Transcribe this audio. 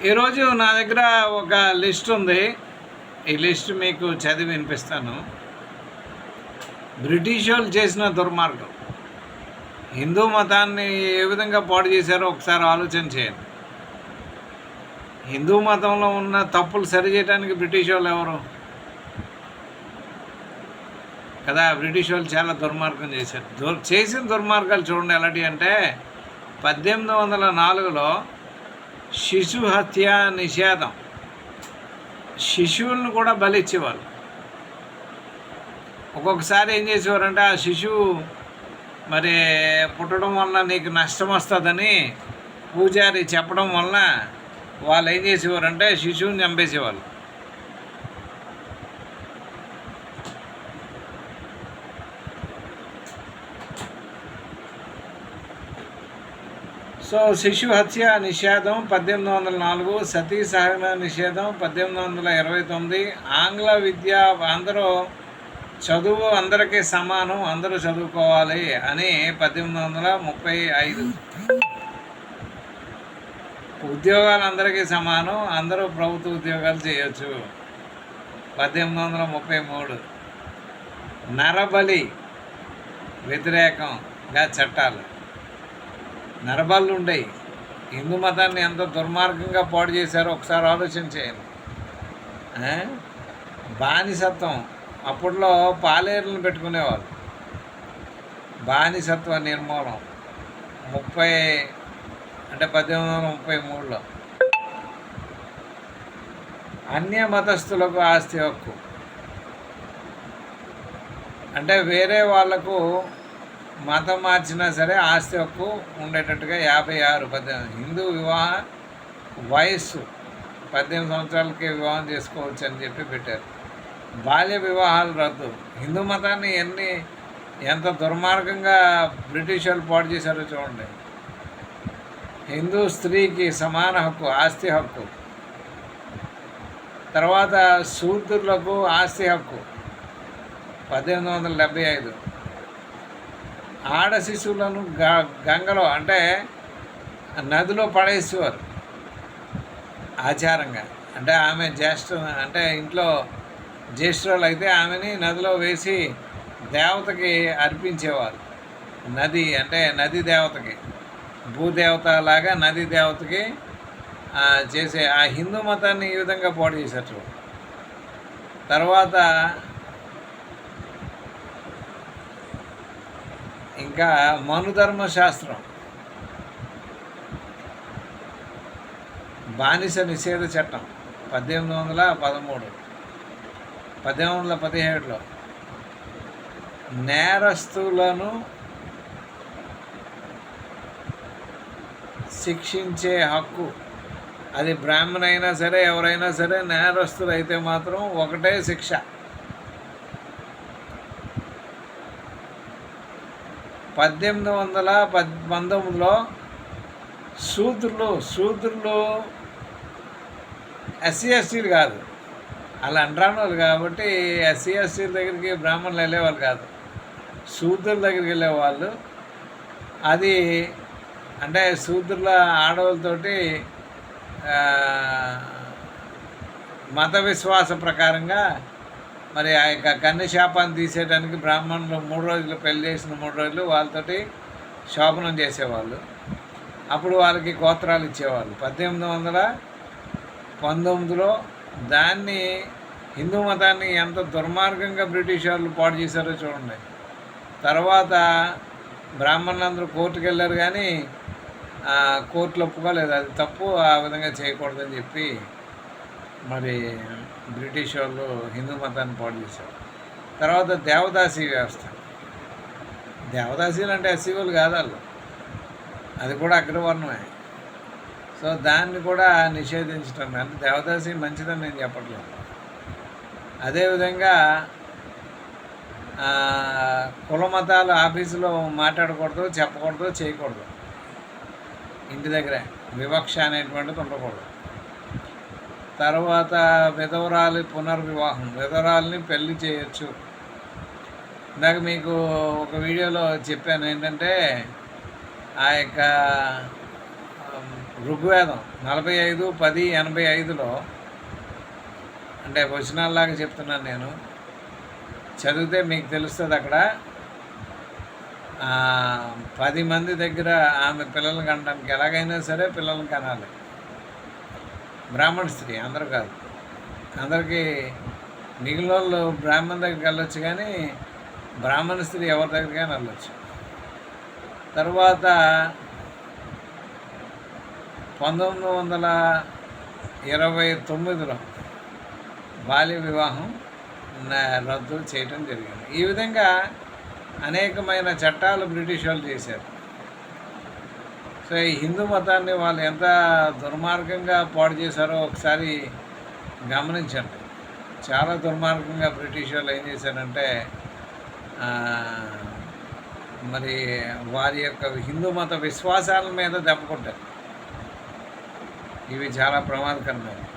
ఈరోజు నా దగ్గర ఒక లిస్ట్ ఉంది. ఈ లిస్ట్ మీకు చదివి వినిపిస్తాను. బ్రిటిష్ వాళ్ళు చేసిన దుర్మార్గం, హిందూ మతాన్ని ఏ విధంగా పాడు చేశారో ఒకసారి ఆలోచన చేయండి. హిందూ మతంలో ఉన్న తప్పులు సరిచేయడానికి బ్రిటిష్ వాళ్ళు ఎవరు కదా? బ్రిటిష్ వాళ్ళు చాలా దుర్మార్గం చేశారు. చేసిన దుర్మార్గాలు చూడండి ఎలాంటి అంటే 1804లో శిశు హత్య నిషేధం. శిశువులను కూడా బలిచ్చేవాళ్ళు. ఒక్కొక్కసారి ఏం చేసేవారంటే ఆ శిశువు మరి పుట్టడం వలన నీకు నష్టం వస్తుందని పూజారి చెప్పడం వలన వాళ్ళు ఏం చేసేవారంటే శిశువుని చంపేసేవాళ్ళు. సో శిశు హత్య నిషేధం 1804, సతీ సహగమన నిషేధం 1829, ఆంగ్ల విద్య అందరూ చదువు అందరికీ సమానం, అందరూ చదువుకోవాలి అని 1835, ఉద్యోగాలు అందరికీ సమానం, అందరూ ప్రభుత్వ ఉద్యోగాలు చేయొచ్చు 1833, నరబలి వ్యతిరేకంగా చట్టాలు. నరబళ్ళు ఉండేవి. హిందూ మతాన్ని ఎంత దుర్మార్గంగా పాడు చేశారో ఒకసారి ఆలోచన చేయండి. బానిసత్వం, అప్పట్లో పాలేరులను పెట్టుకునేవాళ్ళు. బానిసత్వ నిర్మూలన 1833లో. అన్య మతస్థులకు ఆస్తి హక్కు, అంటే వేరే వాళ్లకు మతం మార్చినా సరే ఆస్తి హక్కు ఉండేటట్టుగా 56. హిందూ వివాహ వయస్సు 18 సంవత్సరాలకి వివాహం చేసుకోవచ్చు అని చెప్పి పెట్టారు. బాల్య వివాహాలు రద్దు. హిందూ మతాన్ని ఎంత దుర్మార్గంగా బ్రిటిష్ వాళ్ళు పాడు చేశారో చూడండి. హిందూ స్త్రీకి సమాన హక్కు, ఆస్తి హక్కు. తర్వాత శూద్రులకు ఆస్తి హక్కు 1875. ఆడ శిశువులను గంగలో అంటే నదిలో పడేసేవారు ఆచారంగా. అంటే ఆమె అంటే ఇంట్లో జ్యేష్ఠురాలు అయితే ఆమెని నదిలో వేసి దేవతకి అర్పించేవారు. నది అంటే నది దేవతకి, భూదేవత లాగా నది దేవతకి చేసే ఆ హిందూ మతాన్ని ఈ విధంగా పాడు చేశారు. తర్వాత ఇంకా మనుధర్మ శాస్త్రం, బానిస నిషేధ చట్టం 1813, 1817లో నేరస్తులను శిక్షించే హక్కు. అది బ్రాహ్మణ అయినా సరే ఎవరైనా సరే నేరస్తులు అయితే మాత్రం ఒకటే శిక్ష. 1819లో శూద్రులు ఎస్సీ ఎస్టీలు కాదు, అలా అంటరాని వాళ్ళు కాబట్టి ఎస్సీ ఎస్టీల దగ్గరికి బ్రాహ్మణులు వెళ్ళేవాళ్ళు కాదు, శూద్రుల దగ్గరికి వెళ్ళేవాళ్ళు. అది అంటే శూద్రుల ఆడవాళ్ళతోటి మత విశ్వాస ప్రకారంగా మరి ఆ యొక్క కన్య శాపాన్ని తీసేయడానికి బ్రాహ్మణులు 3 రోజులు పెళ్లి చేసిన 3 రోజులు వాళ్ళతోటి శోభనం చేసేవాళ్ళు. అప్పుడు వాళ్ళకి గోత్రాలు ఇచ్చేవాళ్ళు. 1819లో దాన్ని హిందూ మతాన్ని ఎంత దుర్మార్గంగా బ్రిటిష్ వాళ్ళు పాడు చేశారో చూడండి. తర్వాత బ్రాహ్మణులందరూ కోర్టుకు వెళ్ళారు కానీ కోర్టులు ఒప్పుకోలేదు, అది తప్పు, ఆ విధంగా చేయకూడదని చెప్పి మరి బ్రిటిష్ వాళ్ళు హిందూ మతాన్ని పాడు చేశారు. తర్వాత దేవదాసీ వ్యవస్థ. దేవదాసీలు అంటే ఎస్సీలు కాదు వాళ్ళు, అది కూడా అగ్రవర్ణమే. సో దాన్ని కూడా నిషేధించటం, అంటే దేవదాసీ మంచిదని నేను చెప్పట్లేదు. అదేవిధంగా కుల మతాలు ఆఫీసులో మాట్లాడకూడదు, చెప్పకూడదు, చేయకూడదు. ఇంటి దగ్గరే వివక్ష అనేటువంటిది ఉండకూడదు. తర్వాత విధవరాలి పునర్వివాహం, విధవరాలని పెళ్లి చేయొచ్చు. ఇందాక మీకు ఒక వీడియోలో చెప్పాను ఏంటంటే ఆ యొక్క ఋగ్వేదం 45:10-85లో, అంటే వచనాల్లాగా చెప్తున్నాను నేను, చదివితే మీకు తెలుస్తుంది. అక్కడ 10 మంది దగ్గర ఆమె పిల్లల్ని కనడానికి ఎలాగైనా సరే పిల్లల్ని కనాలి. బ్రాహ్మణ స్త్రీ, అందరూ కాదు. అందరికీ మిగిలిన వాళ్ళు బ్రాహ్మణ దగ్గరికి వెళ్ళొచ్చు, కానీ బ్రాహ్మణ స్త్రీ ఎవరి దగ్గరికైనా వెళ్ళొచ్చు. తర్వాత 1929లో బాల్య వివాహం రద్దు చేయటం జరిగింది. ఈ విధంగా అనేకమైన చట్టాలు బ్రిటిష్ వాళ్ళు చేశారు. సో ఈ హిందూ మతాన్ని వాళ్ళు ఎంత దుర్మార్గంగా పాడు చేశారో ఒకసారి గమనించండి. చాలా దుర్మార్గంగా బ్రిటిష్ వాళ్ళు ఏం చేశారంటే, మరి వారి యొక్క హిందూ మత విశ్వాసాల మీద దెబ్బ కొట్టారు. ఇవి చాలా ప్రమాదకరమైనవి.